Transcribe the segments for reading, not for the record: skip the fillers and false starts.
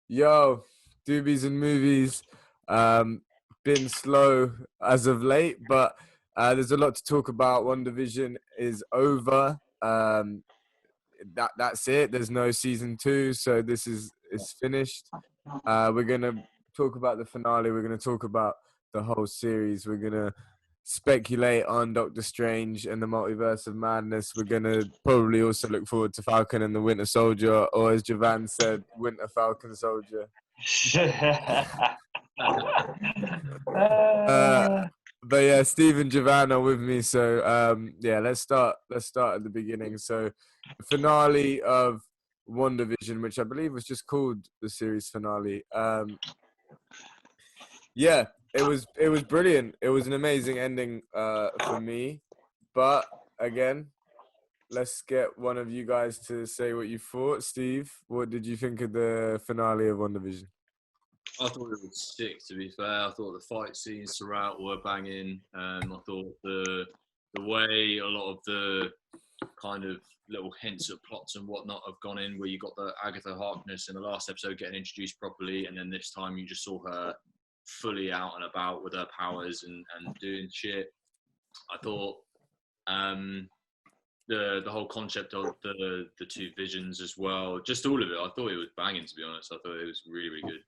Yo, Doobies and movies. Um, been slow as of late, but there's a lot to talk about. WandaVision is over. That's it. There's no season 2, so this is finished. We're gonna talk about the finale. We're gonna talk about the whole series. We're gonna speculate on Doctor Strange and the Multiverse of Madness. We're gonna probably also look forward to Falcon and the Winter Soldier, or as Jovan said, Winter Falcon Soldier. But yeah, Steve and Jovan are with me. So yeah, let's start at the beginning. So the finale of WandaVision, which I believe was just called the series finale. Yeah, it was brilliant. It was an amazing ending for me. But again, let's get one of you guys to say what you thought. Steve, what did you think of the finale of WandaVision? I thought it was sick, to be fair. I thought the fight scenes throughout were banging. I thought the way a lot of the kind of little hints at plots and whatnot have gone in, where you got the Agatha Harkness in the last episode getting introduced properly, and then this time you just saw her fully out and about with her powers and doing shit. I thought the whole concept of the two visions as well, just all of it, I thought it was banging, to be honest. I thought it was really, really good.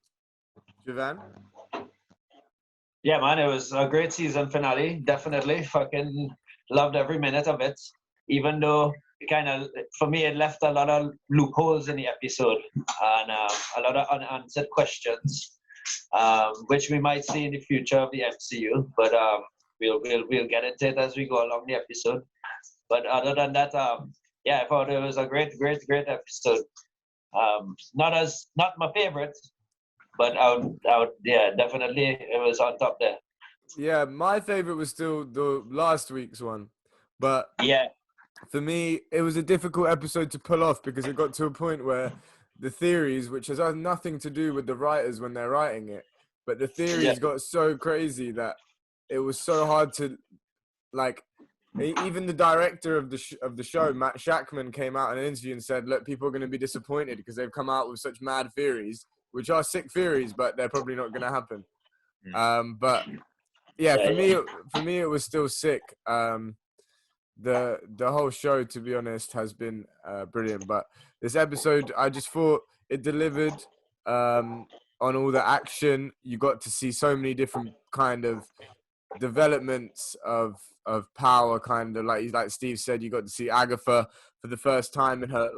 Jovan? Yeah, man, it was a great season finale. Definitely. Fucking loved every minute of it. Even though for me, it left a lot of loopholes in the episode and a lot of unanswered questions, which we might see in the future of the MCU. But we'll get into it as we go along the episode. But other than that, yeah, I thought it was a great episode. Not my favorite, but yeah, definitely it was on top there. Yeah, my favorite was still the last week's one, but yeah, for me, it was a difficult episode to pull off because it got to a point where the theories, which has nothing to do with the writers when they're writing it, but the theories got so crazy that it was so hard to, like, even the director of the show, Matt Shackman, came out in an interview and said, look, people are going to be disappointed because they've come out with such mad theories, which are sick theories, but they're probably not going to happen. But yeah, for me, it was still sick. The whole show, to be honest, has been brilliant. But this episode, I just thought it delivered on all the action. You got to see so many different kind of developments of power, kind of like Steve said. You got to see Agatha for the first time in her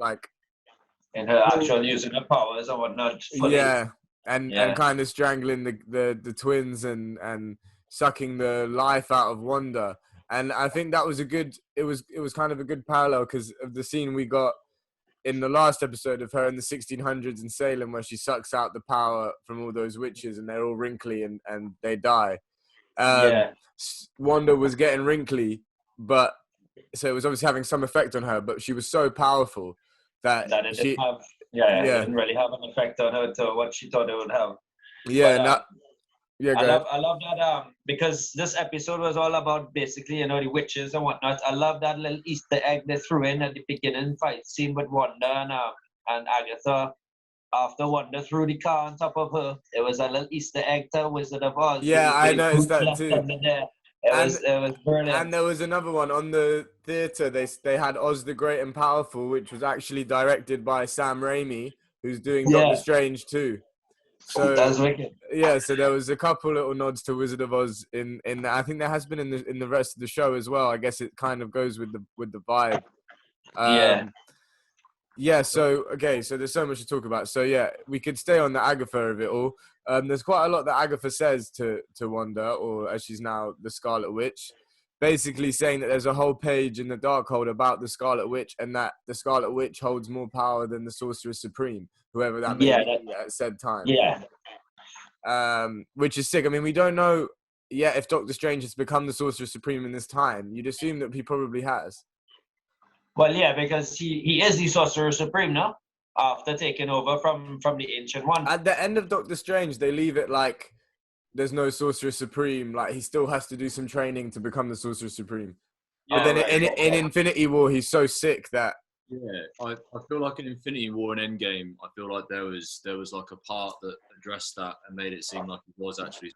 actual using her powers and whatnot. Yeah, and kind of strangling the twins and sucking the life out of Wanda. And I think that was it was kind of a good parallel because of the scene we got in the last episode of her in the 1600s in Salem, where she sucks out the power from all those witches and they're all wrinkly and they die. Wanda was getting wrinkly, but so it was obviously having some effect on her, but she was so powerful that it didn't really have an effect on her to what she thought it would have. I love that because this episode was all about basically, the witches and whatnot. I love that little Easter egg they threw in at the beginning fight scene with Wanda and Agatha. After Wanda threw the car on top of her, it was a little Easter egg to Wizard of Oz. Yeah, I noticed that too. It was brilliant. And there was another one on the theatre. They had Oz the Great and Powerful, which was actually directed by Sam Raimi, who's doing Doctor Strange too. So that's wicked. Yeah, so there was a couple little nods to Wizard of Oz in I think there has been in the rest of the show as well. I guess it kind of goes with the vibe. Yeah, so there's so much to talk about. So yeah, we could stay on the Agatha of it all. There's quite a lot that Agatha says to Wanda, or as she's now the Scarlet Witch, basically saying that there's a whole page in the Darkhold about the Scarlet Witch, and that the Scarlet Witch holds more power than the Sorceress Supreme, whoever that may be at said time. Yeah. Which is sick. I mean, we don't know yet if Doctor Strange has become the Sorceress Supreme in this time. You'd assume that he probably has. Well, yeah, because he is the Sorcerer Supreme now, after taking over from the Ancient One. At the end of Doctor Strange, they leave it like there's no Sorcerer Supreme. Like, he still has to do some training to become the Sorcerer Supreme. But then in Infinity War, he's so sick that Yeah, I feel like in Infinity War and Endgame, I feel like there was like a part that addressed that and made it seem like it was actually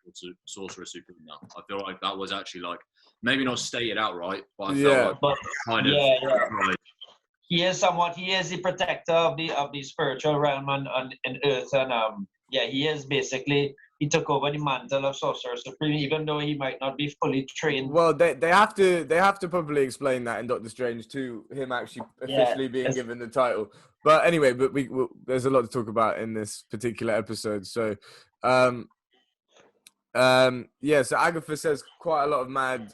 Sorcerer Supreme now. I feel like that was actually like maybe not stated outright, but I felt like But kind of like, he is the protector of the spiritual realm and Earth, and he is basically, he took over the mantle of Sorcerer Supreme, even though he might not be fully trained. Well, they have to probably explain that in Doctor Strange to him actually officially being given the title. But anyway, there's a lot to talk about in this particular episode. So, so Agatha says quite a lot of mad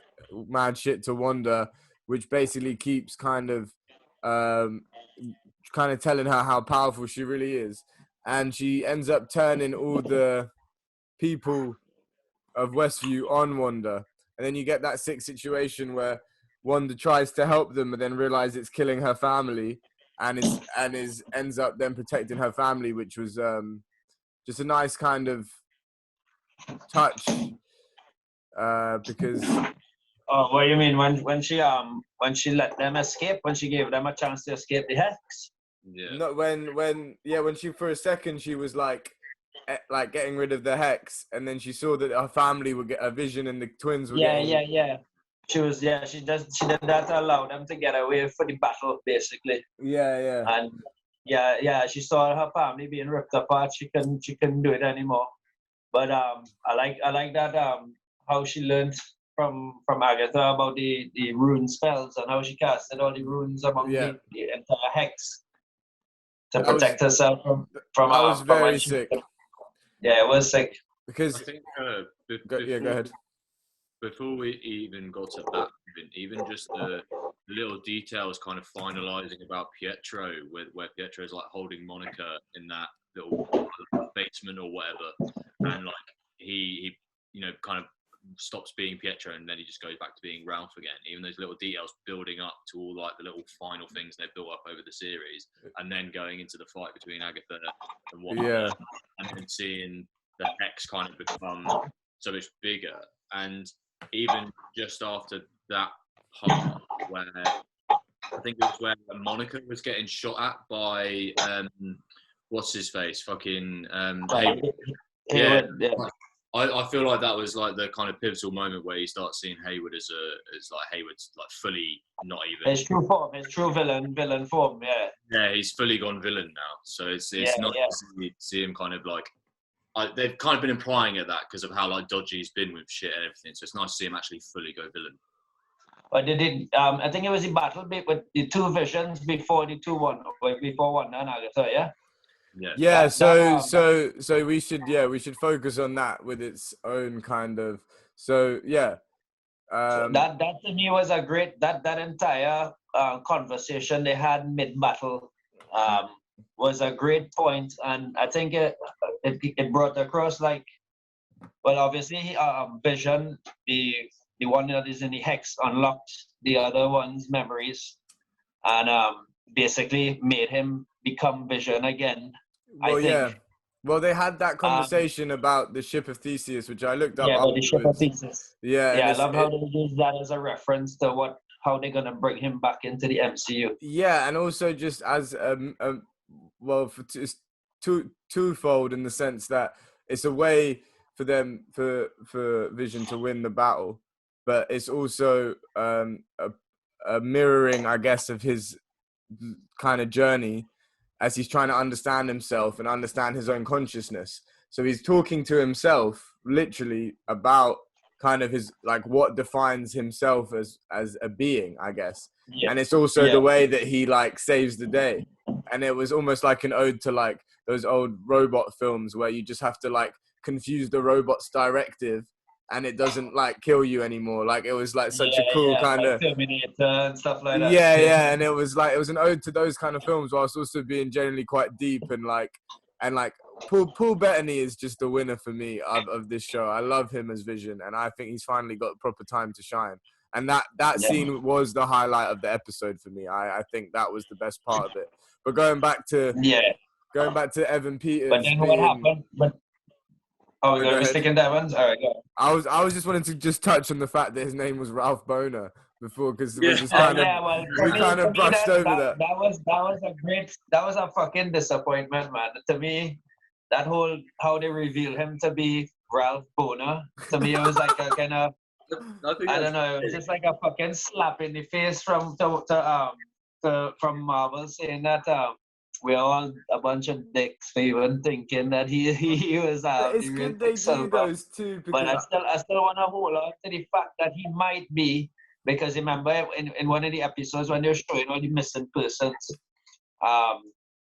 shit to Wanda, which basically keeps kind of telling her how powerful she really is, and she ends up turning all the people of Westview on Wanda, and then you get that sick situation where Wanda tries to help them, but then realizes it's killing her family, and ends up then protecting her family, which was just a nice kind of touch, because. Oh, what do you mean when she let them escape, when she gave them a chance to escape the Hex? Yeah. Not when she, for a second, she was like getting rid of the Hex, and then she saw that her family would get a Vision and the twins were getting. She did that to allow them to get away for the battle, basically. Yeah. And she saw her family being ripped apart. She couldn't do it anymore. But I like that how she learned from Agatha about the rune spells and how she casted all the runes among the entire Hex to protect herself from. That was very sick. Yeah, it was sick. Because I think go ahead. Before we even got to that, even just the little details kind of finalizing about Pietro, where Pietro is like holding Monica in that little basement or whatever, and like he kind of stops being Pietro and then he just goes back to being Ralph again. Even those little details building up to all like the little final things they've built up over the series, and then going into the fight between Agatha and Wanda, and then seeing the Hex kind of become so much bigger. And even just after that part where I think it was where Monica was getting shot at by what's his face, fucking Hayward. Yeah. I feel like that was like the kind of pivotal moment where you start seeing Hayward as like Hayward's like fully not even his true form, his true villain form. Yeah, he's fully gone villain now. So it's not to see him kind of like. They've kind of been implying at that because of how like dodgy he's been with shit and everything. So it's nice to see him actually fully go villain. But they did. I think it was the battle bit with the two visions before the 2-1, before Wanda and Agatha. Yeah. So we should focus on that with its own kind of. So yeah. That to me was a great that entire conversation they had mid battle. Was a great point, and I think it brought across like, well, obviously Vision, the one that is in the Hex, unlocked the other one's memories, and basically made him become Vision again. Well, I think. Well, they had that conversation about the ship of Theseus, which I looked up. Yeah, about the ship of Theseus. Yeah, I love how they use that as a reference to how they're gonna bring him back into the MCU. Yeah, and also just as it's twofold in the sense that it's a way for them for Vision to win the battle, but it's also a mirroring, I guess, of his kind of journey as he's trying to understand himself and understand his own consciousness. So he's talking to himself literally about kind of his, like, what defines himself as a being, I guess. Yeah. And it's also the way that he like saves the day. And it was almost like an ode to like those old robot films where you just have to like confuse the robot's directive and it doesn't like kill you anymore. Like it was like such a cool kind of Terminator and stuff like that. Yeah. And it was an ode to those kind of films whilst also being generally quite deep and Paul Bettany is just the winner for me of this show. I love him as Vision, and I think he's finally got proper time to shine. And that scene was the highlight of the episode for me. I think that was the best part of it. But going back to Evan Peters. But then what happened? We're sticking to Evans? All right, go. I was just wanting to just touch on the fact that his name was Ralph Boner. before because Yeah. we just kind of well, we kind of brushed over that. That was a fucking disappointment, man. To me, that whole how they reveal him to be Ralph Boner, to me it was like a kind of I don't know, it was just like a fucking slap in the face from Marvel saying that we're all a bunch of dicks for even thinking that he was But it's the real good they do Quicksilver. those too But because I still want to hold on to the fact that he might be, because remember in one of the episodes when they were showing all the missing persons,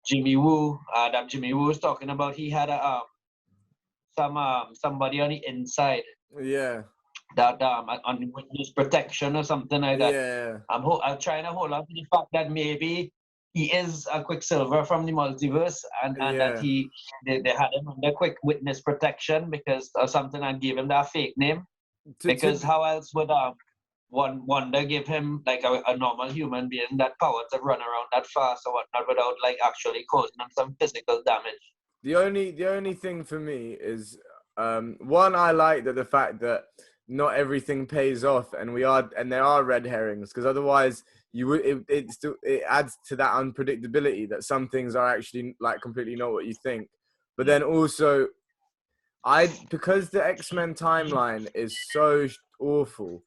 Jimmy Woo, that Jimmy Woo was talking about, he had a somebody on the inside yeah, that on witness protection or something like that. yeah, I'm trying to hold on to the fact that maybe he is a Quicksilver from the multiverse, and that they had him under quick witness protection because or something, and gave him that fake name. Because how else would Wanda give him like a normal human being that power to run around that fast or whatnot without like actually causing him some physical damage? The only thing for me is one, I like that the fact that not everything pays off and there are red herrings, because otherwise it adds to that unpredictability that some things are actually like completely not what you think. But then also because the X-Men timeline is so awful,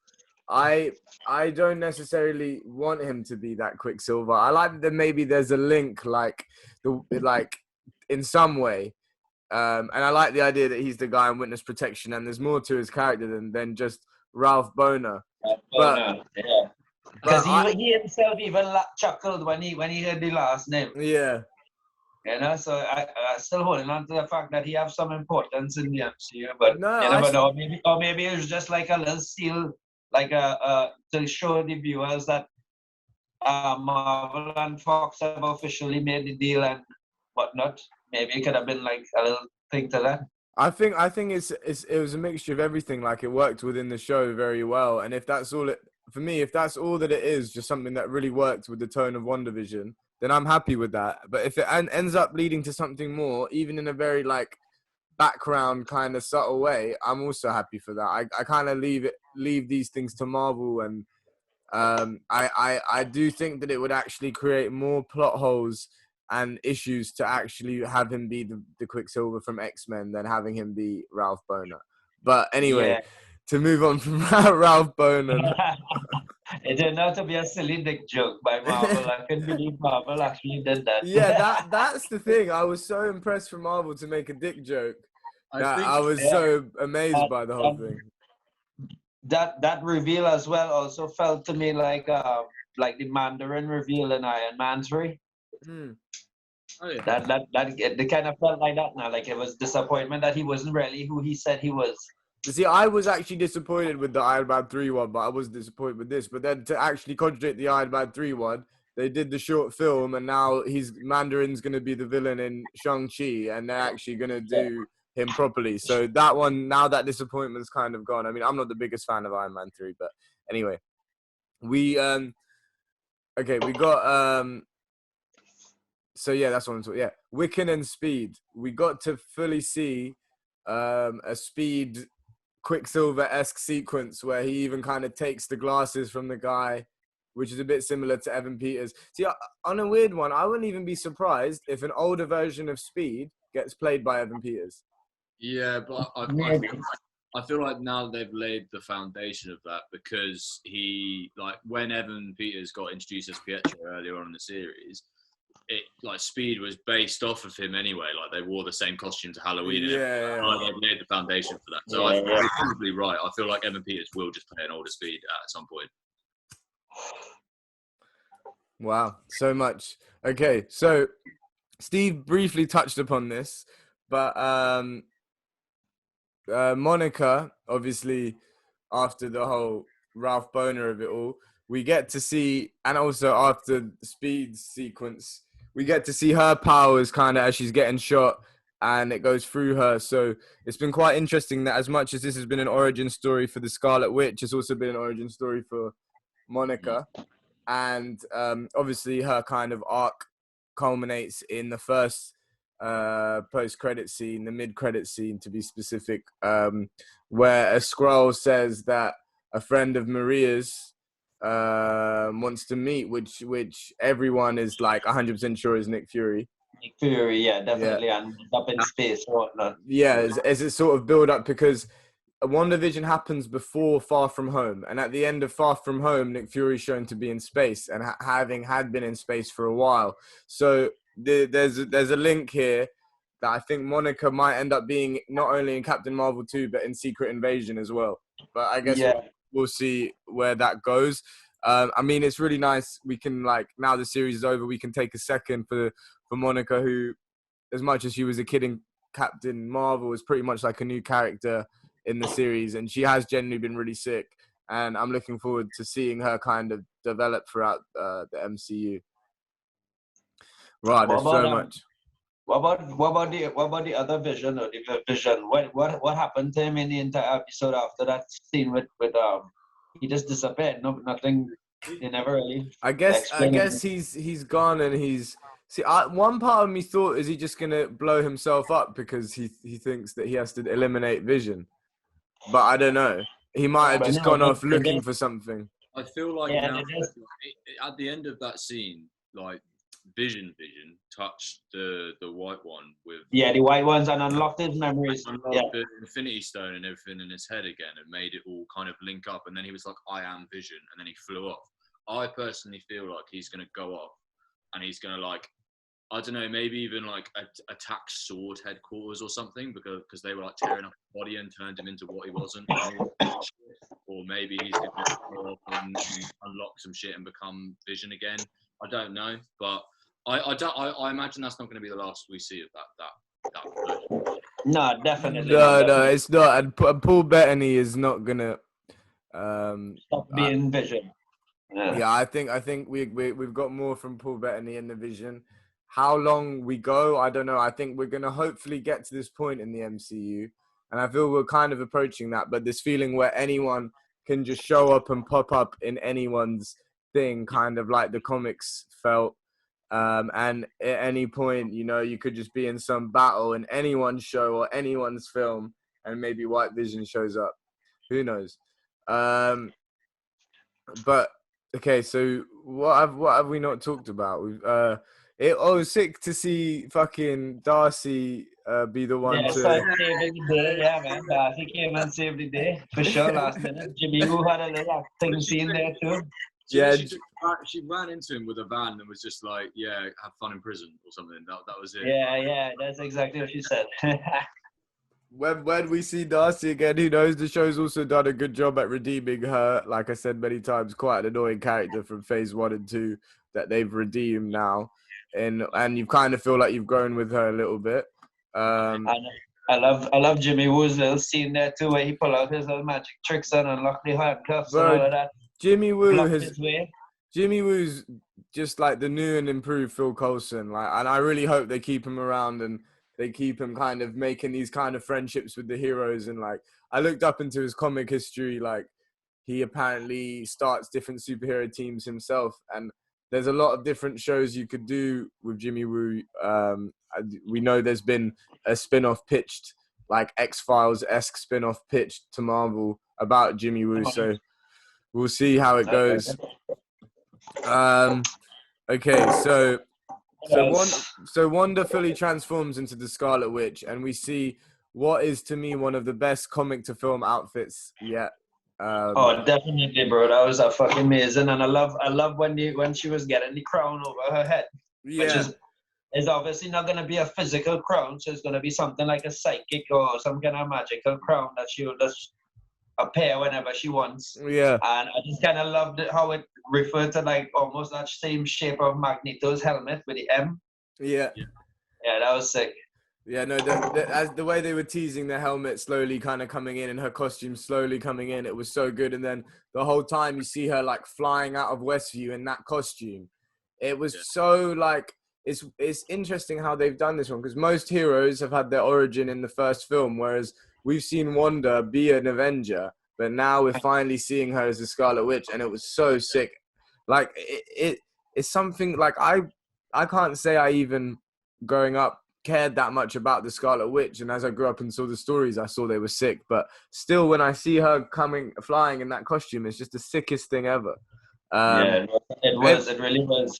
I don't necessarily want him to be that Quicksilver. I like that maybe there's a link in some way. And I like the idea that he's the guy in witness protection and there's more to his character than just Ralph Boner. Yeah. Because he himself even chuckled when he heard the last name. Yeah. You know, so I still holding on to the fact that he has some importance in the MCU, but No, you never know. Maybe it was just like a little seal, like to show the viewers that Marvel and Fox have officially made the deal and whatnot. Maybe it could have been like a little thing to that. I think it was a mixture of everything. Like it worked within the show very well, and if that's all that it is, just something that really worked with the tone of WandaVision, then I'm happy with that. But if it ends up leading to something more, even in a very like background kind of subtle way, I'm also happy for that. I kind of leave these things to Marvel, and I do think that it would actually create more plot holes and issues to actually have him be the Quicksilver from X-Men than having him be Ralph Boner. But anyway, to move on from Ralph Boner. It turned out to be a silly dick joke by Marvel. I couldn't believe Marvel actually did that. Yeah, that's the thing. I was so impressed for Marvel to make a dick joke. I was so amazed by the whole thing. That reveal as well also felt to me like the Mandarin reveal in Iron Man 3. Oh, yeah. It kind of felt like that now. Like it was disappointment that he wasn't really who he said he was. See, I was actually disappointed with the Iron Man 3 one, but I was disappointed with this. But then to actually contradict the Iron Man 3 one, they did the short film, and now Mandarin's going to be the villain in Shang-Chi, and they're actually going to do him properly. So that one, now that disappointment's kind of gone. I mean, I'm not the biggest fan of Iron Man 3, but anyway. We got so yeah, that's what I'm talking. Yeah, Wiccan and Speed. We got to fully see a Speed Quicksilver-esque sequence where he even kind of takes the glasses from the guy, which is a bit similar to Evan Peters. See, on a weird one, I wouldn't even be surprised if an older version of Speed gets played by Evan Peters. Yeah, but I feel like now they've laid the foundation of that, because when Evan Peters got introduced as Pietro earlier on in the series, Speed was based off of him anyway. Like they wore the same costume to Halloween. Yeah. They've laid the foundation for that. So you're probably right. I feel like Evan Peters will just play an older Speed at some point. Wow, so much. Okay, so Steve briefly touched upon this, but Monica, obviously, after the whole Ralph Boner of it all, we get to see, and also after the Speed sequence, we get to see her powers kind of as she's getting shot, and it goes through her. So it's been quite interesting that as much as this has been an origin story for the Scarlet Witch, it's also been an origin story for Monica. And obviously her kind of arc culminates in the first post-credit scene, the mid-credit scene to be specific, where a Skrull says that a friend of Maria's wants to meet, which everyone is like 100% sure is Nick Fury. Nick Fury, yeah, definitely, and up in space or whatnot. Yeah, as it sort of build up, because WandaVision happens before Far From Home, and at the end of Far From Home, Nick Fury's shown to be in space, and having had been in space for a while. So there's a link here that I think Monica might end up being not only in Captain Marvel 2, but in Secret Invasion as well. But I guess we'll see where that goes. I mean, it's really nice. We can, like, now the series is over, we can take a second for Monica, who, as much as she was a kid in Captain Marvel, is pretty much like a new character in the series, and she has generally been really sick, and I'm looking forward to seeing her kind of develop throughout the MCU. Right, there's so much. What about the other Vision, or the Vision? What happened to him in the entire episode after that scene with he just disappeared? No, nothing. They never really. I guess he's gone, and he's. See, one part of me thought, is he just gonna blow himself up because he thinks that he has to eliminate Vision? But I don't know. He might have just gone off looking for something. I feel like now, at the end of that scene, like Vision touched the white one with the white ones, and unlocked his memories. Unlocked the Infinity Stone and everything in his head again, and made it all kind of link up. And then he was like, "I am Vision," and then he flew off. I personally feel like he's gonna go off, and he's gonna, like, I don't know, maybe even like attack Sword headquarters or something, because they were like tearing up his body and turned him into what he wasn't. Or maybe he's going to go off and unlock some shit and become Vision again. I don't know, but I imagine that's not going to be the last we see of that version. No, definitely. No, it's not. And Paul Bettany is not gonna stop being Vision. Yeah, I think we've got more from Paul Bettany in the Vision. How long we go, I don't know. I think we're going to hopefully get to this point in the MCU. And I feel we're kind of approaching that. But this feeling where anyone can just show up and pop up in anyone's thing, kind of like the comics felt. And at any point, you know, you could just be in some battle in anyone's show or anyone's film, and maybe White Vision shows up. Who knows? But, okay, so what have we not talked about? It was sick to see fucking Darcy be the one to. Saving the day, yeah, man. Darcy came and saved the day for sure last minute. Jimmy Woo had a little acting scene there too. She ran into him with a van and was just like, "Yeah, have fun in prison" or something. That was it. Yeah, that's exactly what she said. When we see Darcy again, who knows? The show's also done a good job at redeeming her. Like I said many times, quite an annoying character from phase 1 and 2 that they've redeemed now. And you kind of feel like you've grown with her a little bit. I love Jimmy Woo's little scene there too, where he pull out his little magic tricks and unlock the handcuffs and all of that. Jimmy Woo's just like the new and improved Phil Coulson. Like, and I really hope they keep him around and they keep him kind of making these kind of friendships with the heroes. And like, I looked up into his comic history. Like, he apparently starts different superhero teams himself, and there's a lot of different shows you could do with Jimmy Woo. We know there's been a spin-off pitched, like X-Files-esque spin-off pitched to Marvel about Jimmy Woo. So we'll see how it goes. Okay, so Wanda fully transforms into the Scarlet Witch, and we see what is, to me, one of the best comic to film outfits yet. Definitely, bro. That was fucking amazing, and I love when she was getting the crown over her head, which is obviously not gonna be a physical crown, so it's gonna be something like a psychic or some kind of magical crown that she will just appear whenever she wants. Yeah, and I just kind of loved how it referred to like almost that same shape of Magneto's helmet with the M. Yeah, that was sick. Yeah, no, as the way they were teasing the helmet slowly kind of coming in and her costume slowly coming in, it was so good. And then the whole time you see her like flying out of Westview in that costume. It was so like, it's interesting how they've done this one, because most heroes have had their origin in the first film, whereas we've seen Wanda be an Avenger, but now we're finally seeing her as the Scarlet Witch, and it was so sick. Like, it's something like I can't say I even, growing up, cared that much about the Scarlet Witch, and as I grew up and saw the stories, I saw they were sick. But still, when I see her flying in that costume, it's just the sickest thing ever. Yeah, it was. It really was.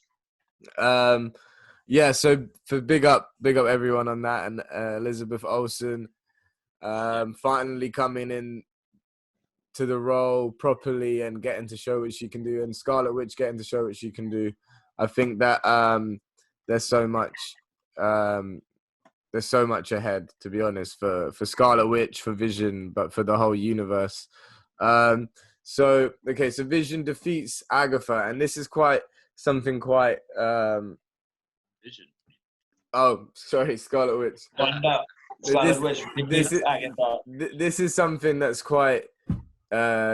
Yeah, so for big up everyone on that, and Elizabeth Olsen finally coming in to the role properly and getting to show what she can do, and Scarlet Witch getting to show what she can do. I think that there's so much ahead, to be honest, for Scarlet Witch, for Vision, but for the whole universe. So Vision defeats Agatha, and this is something quite Vision. Oh, sorry, Scarlet Witch. Scarlet Witch. This is something that's quite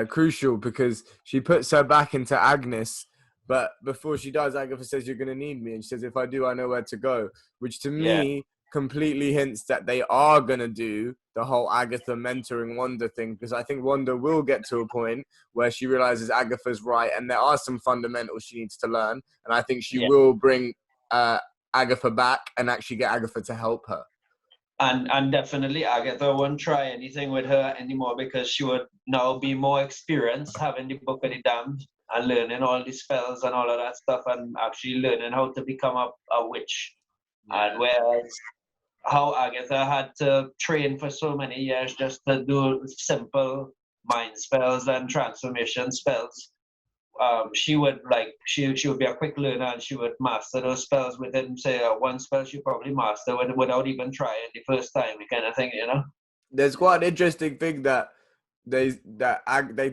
crucial, because she puts her back into Agnes, but before she does, Agatha says, "You're going to need me," and she says, "If I do, I know where to go," which to me completely hints that they are going to do the whole Agatha mentoring Wanda thing, because I think Wanda will get to a point where she realizes Agatha's right and there are some fundamentals she needs to learn, and I think she will bring Agatha back and actually get Agatha to help her. And definitely Agatha won't try anything with her anymore, because she would now be more experienced having the Book of the Damned and learning all the spells and all of that stuff, and actually learning how to become a witch. And whereas how Agatha had to train for so many years just to do simple mind spells and transformation spells, she would be a quick learner, and she would master those spells within, say, one spell she probably master without even trying the first time, kind of thing, you know. There's quite an interesting thing that they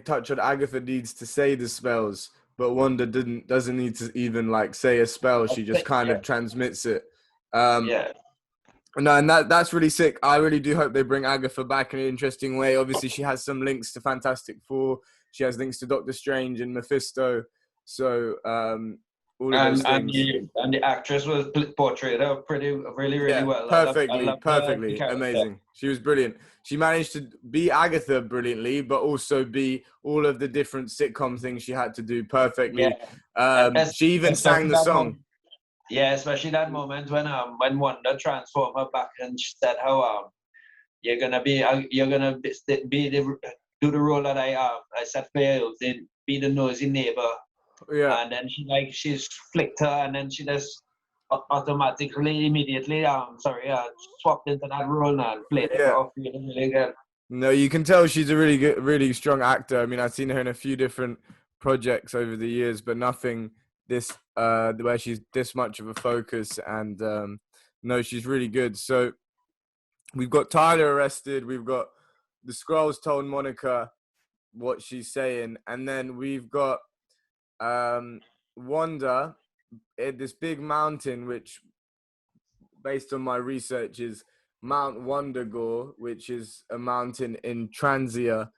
touch on. Agatha needs to say the spells, but Wanda doesn't need to even say a spell. She just kind of transmits it. No, and that's really sick. I really do hope they bring Agatha back in an interesting way. Obviously, she has some links to Fantastic Four. She has links to Doctor Strange and Mephisto. So all of those things. And the actress was portrayed really well. Perfectly, amazing. She was brilliant. She managed to be Agatha brilliantly, but also be all of the different sitcom things she had to do perfectly. She even sang the song. Yeah, especially that moment when Wanda transformed her back and she said how do the role that I set for you, be the nosy neighbor. Yeah. And then she's flicked her, and then she just automatically immediately swapped into that role and played it off really good. No, you can tell she's a really strong actor. I mean, I've seen her in a few different projects over the years, but nothing this where she's this much of a focus. And no, she's really good. So we've got Tyler arrested. We've got the Skrulls told Monica what she's saying, and then we've got Wanda at this big mountain, which, based on my research, is Mount Wondagore, which is a mountain in Transia,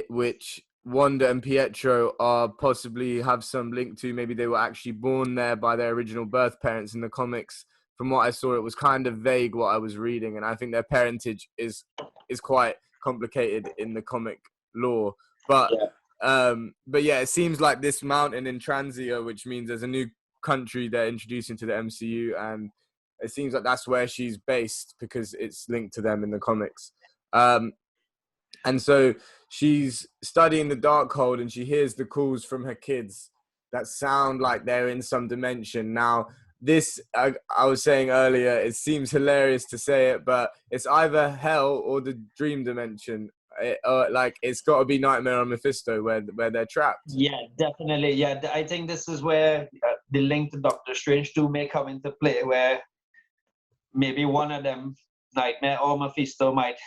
which Wanda and Pietro are possibly have some link to. Maybe they were actually born there by their original birth parents in the comics. From what I saw, it was kind of vague what I was reading, and I think their parentage is quite complicated in the comic lore. But yeah, it seems like this mountain in Transia, which means there's a new country they're introducing to the MCU, and it seems like that's where she's based because it's linked to them in the comics. And so she's studying the Darkhold, and she hears the calls from her kids that sound like they're in some dimension. Now, this, I was saying earlier, it seems hilarious to say it, but it's either hell or the dream dimension. It's got to be Nightmare on Mephisto where they're trapped. Yeah, definitely. Yeah, I think this is where the link to Doctor Strange 2 may come into play, where maybe one of them, Nightmare or Mephisto, might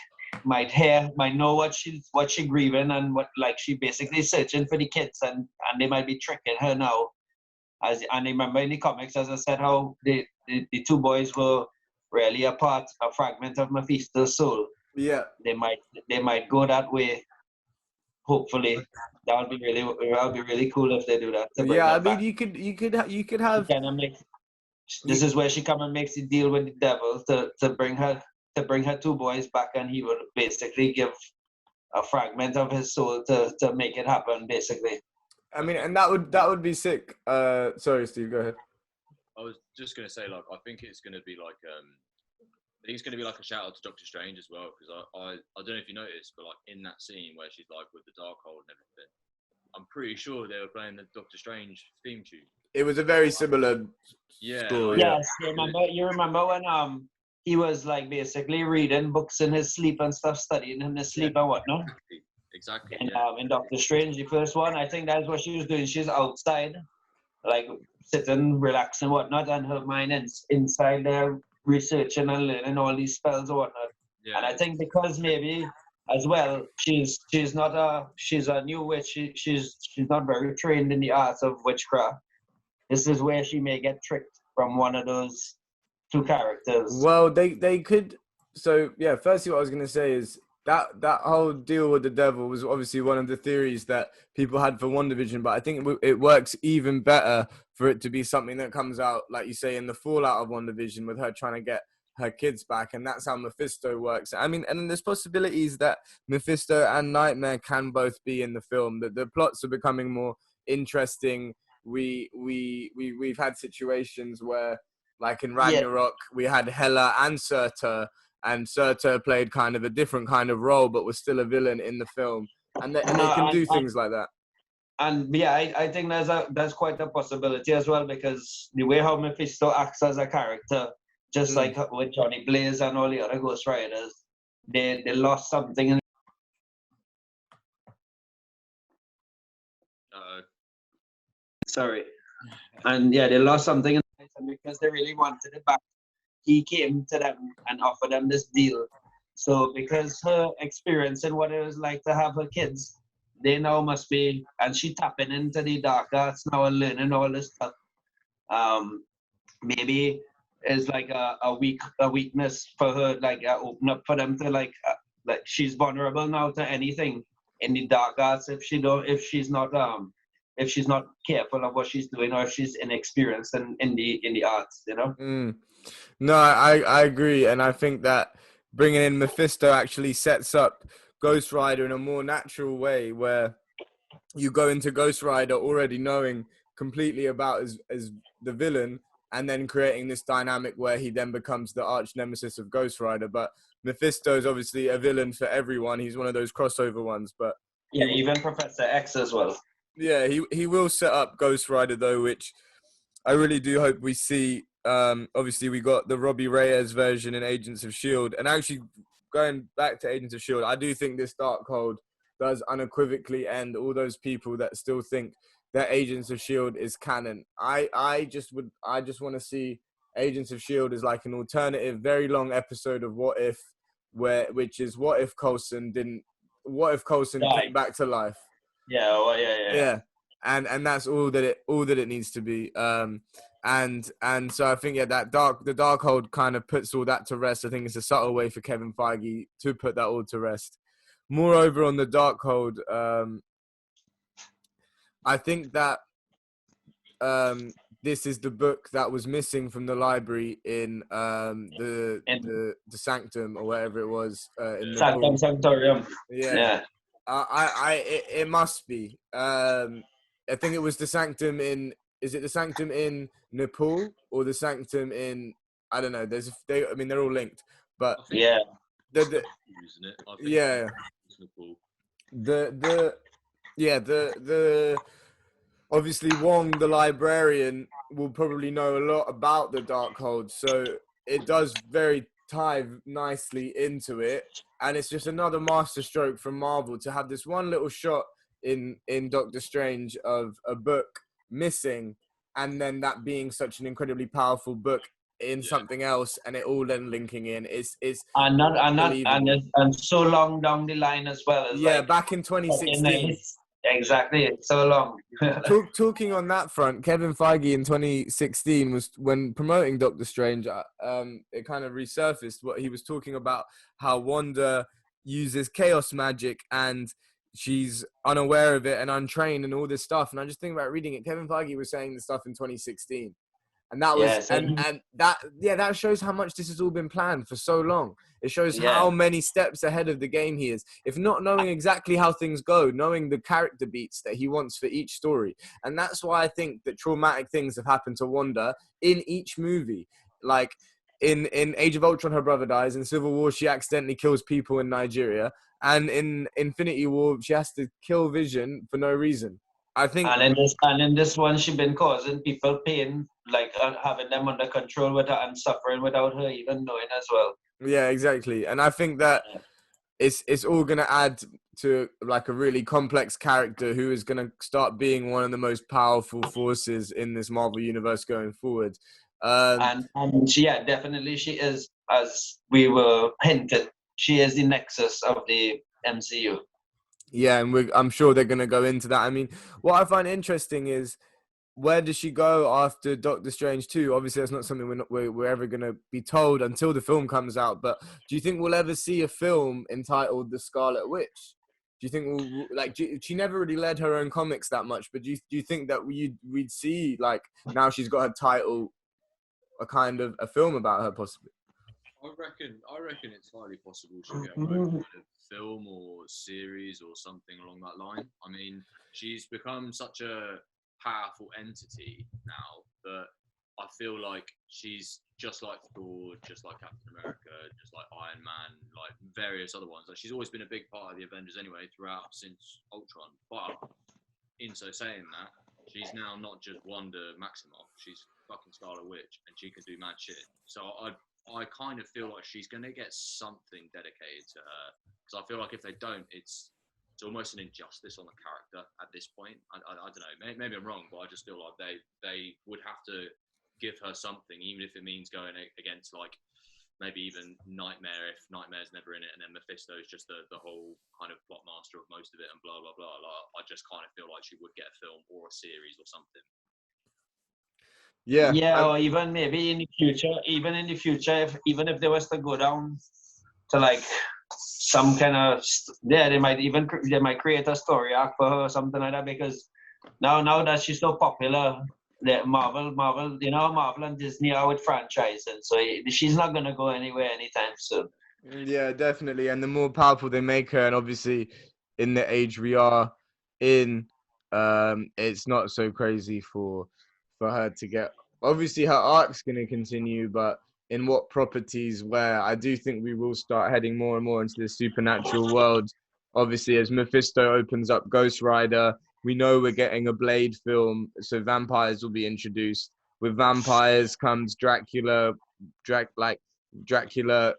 know what she's grieving, and what she basically searching for the kids, and they might be tricking her now. And remember in the comics, as I said, how the two boys were really a fragment of Mephisto's soul. Yeah, they might go that way. Hopefully, that would be really cool if they do that. Yeah, I mean, you could have. This is where she come and makes a deal with the devil to bring her two boys back, and he would basically give a fragment of his soul to make it happen, basically. I mean, and that would be sick. Sorry, Steve, go ahead. I was just gonna say, I think it's gonna be I think it's gonna be a shout out to Doctor Strange as well, because I don't know if you noticed, but in that scene where she's with the Darkhold and everything, I'm pretty sure they were playing the Doctor Strange theme tune. It was a very similar score. Like, Yes, you remember when he was like basically reading books in his sleep and stuff, studying in his sleep and whatnot. Exactly. And in Doctor Strange, the first one, I think that's what she was doing. She's outside, like sitting, relaxing, whatnot, and her mind is inside there, researching and learning all these spells and whatnot. Yeah. And I think because maybe as well, she's a new witch. She's not very trained in the arts of witchcraft. This is where she may get tricked from one of those two characters. Well, they could. So yeah, firstly, what I was gonna say is that whole deal with the devil was obviously one of the theories that people had for WandaVision, but I think it works even better for it to be something that comes out, like you say, in the fallout of WandaVision, with her trying to get her kids back, and that's how Mephisto works. I mean, and there's possibilities that Mephisto and Nightmare can both be in the film. That the plots are becoming more interesting. We've had situations where, like in Ragnarok, we had Hela and Surtur played kind of a different kind of role, but was still a villain in the film, and they can do things like that. And yeah, I think there's quite a possibility as well, because the way how Mephisto acts as a character, just like with Johnny Blaze and all the other Ghost Riders, they lost something in. Sorry. And yeah, they lost something in because they really wanted it back. He came to them and offered them this deal. So because her experience and what it was like to have her kids, they now must be, and she tapping into the dark arts now and learning all this stuff. Maybe it's like a weakness for her, like open up for them to like she's vulnerable now to anything in the dark arts if she's not careful of what she's doing, or if she's inexperienced in the arts, you know. No, I agree, and I think that bringing in Mephisto actually sets up Ghost Rider in a more natural way, where you go into Ghost Rider already knowing completely about as the villain, and then creating this dynamic where he then becomes the arch nemesis of Ghost Rider. But Mephisto is obviously a villain for everyone. He's one of those crossover ones, but yeah, even Professor X as well. Yeah, he will set up Ghost Rider though, which I really do hope we see. Obviously, we got the Robbie Reyes version in Agents of S.H.I.E.L.D. And actually, going back to Agents of S.H.I.E.L.D., I do think this Darkhold does unequivocally end all those people that still think that Agents of S.H.I.E.L.D. is canon. I just want to see Agents of S.H.I.E.L.D. as like an alternative, very long episode of What If, which is what if Coulson came back to life. Yeah, well, yeah. And that's all that it needs to be. And so I think the Darkhold kind of puts all that to rest. I think it's a subtle way for Kevin Feige to put that all to rest. Moreover, on the Darkhold, I think that this is the book that was missing from the library in the Sanctum or whatever it was in Sanctum Sanctorium. Yeah. It must be. I think it was the Sanctum in. Is it the Sanctum in Nepal or the Sanctum in? I don't know. They're all linked, but yeah. The obviously Wong, the librarian, will probably know a lot about the Darkhold, so it does tie nicely into it, and it's just another masterstroke from Marvel to have this one little shot in Doctor Strange of a book missing, and then that being such an incredibly powerful book in something else, and it all then linking in. It's and so long down the line as well. It's back in 2016. Exactly, it's so long. Talking on that front, Kevin Feige in 2016 was when promoting Doctor Strange. It kind of resurfaced what he was talking about, how Wanda uses chaos magic and she's unaware of it and untrained and all this stuff. And I just think about reading it. Kevin Feige was saying this stuff in 2016. And that was that shows how much this has all been planned for so long. It shows how many steps ahead of the game he is. If not knowing exactly how things go, knowing the character beats that he wants for each story. And that's why I think that traumatic things have happened to Wanda in each movie. Like in Age of Ultron, her brother dies. In Civil War, she accidentally kills people in Nigeria. And in Infinity War, she has to kill Vision for no reason. I think. And in this one, she's been causing people pain, like having them under control with her and suffering without her even knowing as well. Yeah, exactly. And I think that it's all going to add to like a really complex character who is going to start being one of the most powerful forces in this Marvel universe going forward. And yeah, definitely she is, as we were hinted, she is the nexus of the MCU. Yeah, and I'm sure they're going to go into that. I mean, what I find interesting is, where does she go after Doctor Strange 2? Obviously, that's not something we're ever going to be told until the film comes out. But do you think we'll ever see a film entitled The Scarlet Witch? Do you think she never really led her own comics that much, but do you think that we'd see, like, now she's got her title, a kind of a film about her possibly? I reckon it's highly possible she'll get her own kind of film or series or something along that line. I mean, she's become such a powerful entity now that I feel like she's just like Thor, just like Captain America, just like Iron Man, like various other ones. Like, she's always been a big part of the Avengers anyway throughout since Ultron. But in so saying that, she's now not just Wanda Maximoff, she's fucking Scarlet Witch, and she can do mad shit. So I kind of feel like she's gonna get something dedicated to her, because I feel like if they don't, it's almost an injustice on the character at this point. I don't know. Maybe I'm wrong, but I just feel like they would have to give her something, even if it means going against, like, maybe even Nightmare, if Nightmare's never in it, and then Mephisto's just the whole kind of plot master of most of it, and blah blah blah. Like, I just kind of feel like she would get a film or a series or something. Yeah. Or even maybe in the future, even if they was to go down to like some kind of, they might create a story arc for her or something like that, because now that she's so popular, Marvel, Marvel and Disney are with franchising, so she's not gonna go anywhere anytime soon. Yeah, definitely. And the more powerful they make her, and obviously in the age we are in, it's not so crazy for her to get. Obviously, her arc's going to continue, but in what properties, where I do think we will start heading more and more into the supernatural world. Obviously, as Mephisto opens up Ghost Rider, we know we're getting a Blade film, so vampires will be introduced. With vampires comes Dracula. Dracula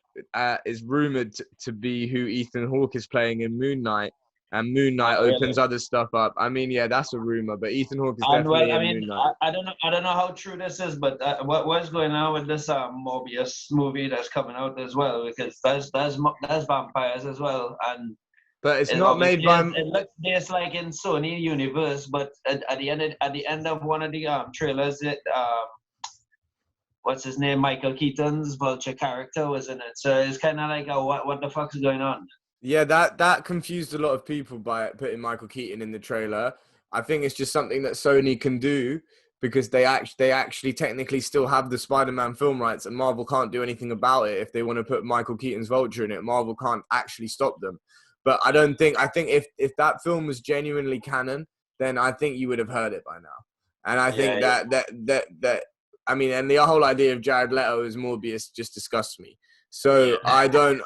is rumored to be who Ethan Hawke is playing in Moon Knight, and Moon Knight opens other stuff up. I mean, yeah, that's a rumor, but Ethan Hawke is definitely in Moon Knight. I don't know how true this is, but what's going on with this Morbius movie that's coming out as well? Because there's vampires as well, but it's not made by. It looks just like in Sony universe, but at the end of one of the trailers, what's his name? Michael Keaton's Vulture character was in it, so it's kind of like, what the fuck's going on? Yeah, that confused a lot of people by putting Michael Keaton in the trailer. I think it's just something that Sony can do, because they actually technically still have the Spider-Man film rights, and Marvel can't do anything about it. If they want to put Michael Keaton's Vulture in it, Marvel can't actually stop them. But I think if that film was genuinely canon, then I think you would have heard it by now. And I think that I mean, and the whole idea of Jared Leto as Morbius just disgusts me. So I don't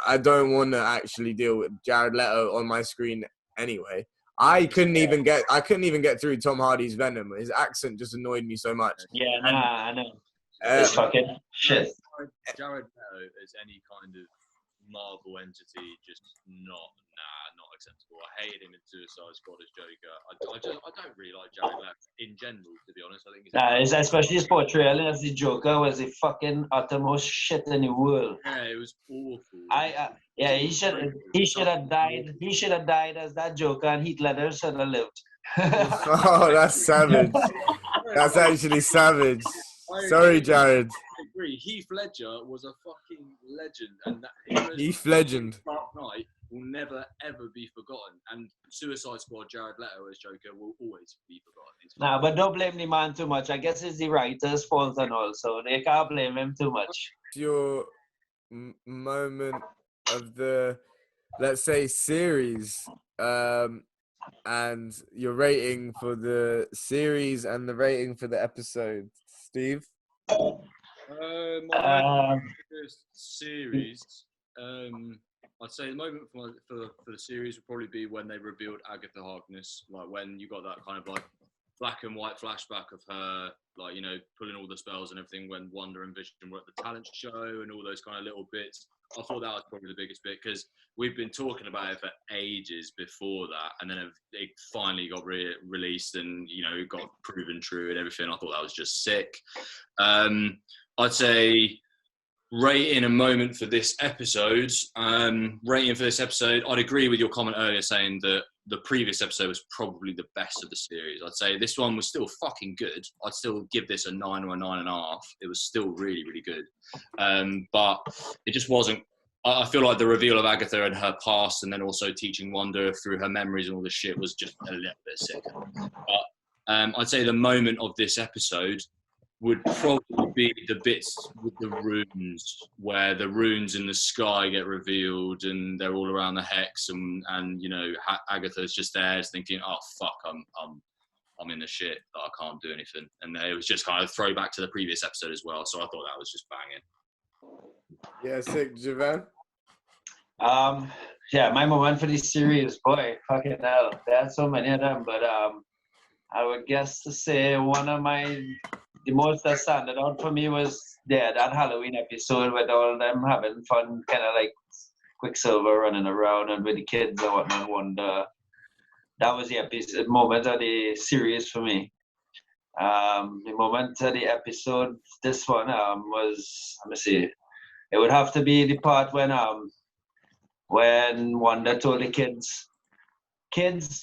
want to actually deal with Jared Leto on my screen anyway. I couldn't even get through Tom Hardy's Venom. His accent just annoyed me so much. Yeah, I know. It's fucking shit. Jared Leto as any kind of Marvel entity, just not acceptable. I hated him in Suicide Squad as Joker. I don't really like Jared Leto in general, to be honest. I think especially his portrayal as the Joker was the fucking uttermost shit in the world. Yeah, it was awful. He should have died. He should have died as that Joker, and Heath Ledger should have lived. Oh, that's savage. That's actually savage. Sorry, Jared. I agree. Heath Ledger was a fucking legend, and Heath Legend. Dark Knight will never ever be forgotten, and Suicide Squad Jared Leto as Joker will always be forgotten. But don't blame the man too much. I guess it's the writer's fault and all, so they can't blame him too much. Your moment of the, let's say, series, and your rating for the series and the rating for the episode, Steve? My moment Um, for this series, I'd say the moment for the series would probably be when they revealed Agatha Harkness, like when you got that kind of like black and white flashback of her, like, you know, pulling all the spells and everything when Wanda and Vision were at the talent show and all those kind of little bits. I thought that was probably the biggest bit because we've been talking about it for ages before that, and then it finally got released and, you know, it got proven true and everything. I thought that was just sick. I'd say rating a moment for this episode. I'd agree with your comment earlier saying that the previous episode was probably the best of the series. I'd say this one was still fucking good. I'd still give this a 9 or a 9.5. It was still really, really good. But it just wasn't. I feel like the reveal of Agatha and her past, and then also teaching Wanda through her memories and all this shit, was just a little bit sick. But I'd say the moment of this episode would probably be the bits with the runes, where the runes in the sky get revealed and they're all around the hex, and you know, Agatha's just there thinking, oh fuck, I'm in the shit, I can't do anything. And it was just kind of throwback to the previous episode as well, so I thought that was just banging. Yeah, sick. Jovan? Yeah, my moment for this series, boy, fucking hell, there are so many of them, but I would guess to say one of the most that standard out for me was that Halloween episode with all them having fun, kind of like Quicksilver running around and with the kids and whatnot. That was the moment of the series for me. The moment of the episode, this one was, let me see, it would have to be the part when Wanda told the kids,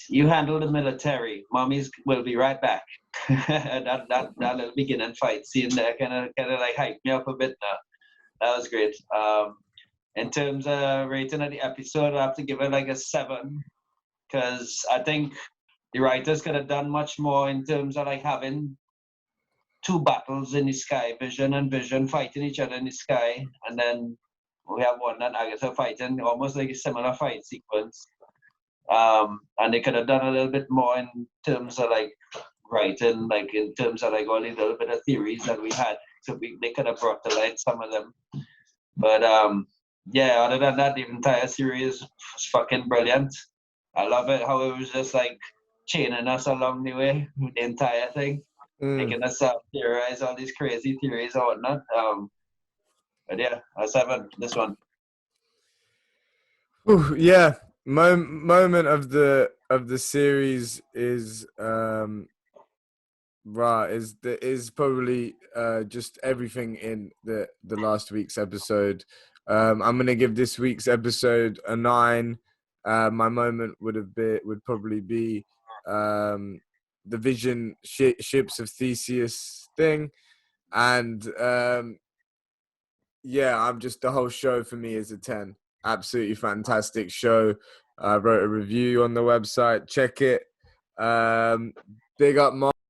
you handle the military. Mommies will be right back. that little beginning fight scene there kind of like hyped me up a bit. That was great. In terms of rating of the episode, I have to give it like a 7 because I think the writers could have done much more in terms of like having 2 battles in the sky, Vision and Vision fighting each other in the sky, and then we have one and Agatha fighting almost like a similar fight sequence. And they could have done a little bit more in terms of like writing, like in terms of like all the little bit of theories that we had. So they could have brought to light some of them. But yeah, other than that, the entire series was fucking brilliant. I love it how it was just like chaining us along the way with the entire thing, making us theorize all these crazy theories or whatnot. But yeah, a 7, this one. Ooh, yeah. Moment of the series is is probably just everything in the last week's episode. I'm gonna give this week's episode a 9. My moment would probably be the Vision ships of Theseus thing, and yeah, I'm just, the whole show for me is a 10. Absolutely fantastic show. I wrote a review on the website. Check it. Big up, Mark.